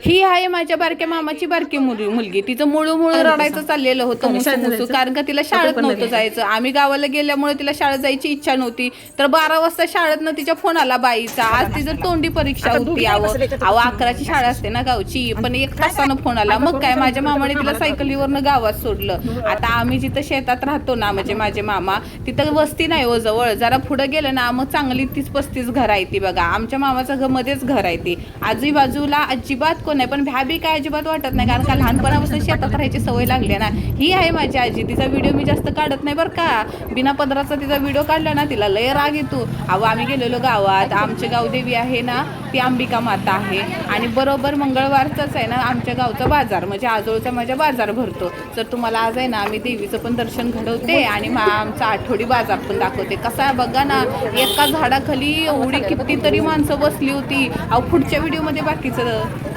ही आहे माझ्या बारक्या मामाची बारकी मुलगी. तिचं मुळू रडायचं चाललेलं होतं मुसू, कारण का तिला शाळेत नव्हतं जायचं. आम्ही गावाला गेल्यामुळे तिला शाळेत जायची इच्छा नव्हती. तर 12 वाजता शाळेतनं तिच्या फोन आला बाईचा, आज तिचं तोंडी परीक्षा होती. अहो 11ची शाळा असते ना गावची, पण 1 तासानं फोन आला. मग काय, माझ्या मामाने तिला सायकलीवरनं गावात सोडलं. आता आम्ही जिथं शेतात राहतो ना, म्हणजे माझे मामा, तिथं वस्ती नाही हो जवळ, जरा पुढे गेलं ना मग चांगली 30-35 घर आहे ती बघा. आमच्या मामाचं मध्येच घर आहे ती. आजूबाजूला अजिबात कोण नाही, पण भ्याबी काय अजिबात वाटत नाही, कारण का लहानपणापासून शेतात राहायची सवय लागली ना. ही आहे माझी आजी. तिचा व्हिडिओ मी जास्त काढत नाही बरं का. बिना पदराचा तिचा व्हिडिओ काढला ना तिला लय राग येतो. अहो आम्ही गेलेलो गावात, आमचे गावदेवी आहे ना ती अंबिका माता आहे, आणि बरोबर मंगळवारचाच आहे ना आमच्या गावचा बाजार, म्हणजे आजोळचा माझ्या बाजार भरतो. तर तुम्हाला आज आहे ना आम्ही देवीचं पण दर्शन घडवते आणि आमचा आठवडी बाजार पण दाखवते. कसा आहे बघा ना, एका झाडाखाली एवढी कितीतरी माणसं बसली होती. अहो पुढच्या व्हिडिओमध्ये बाकीचं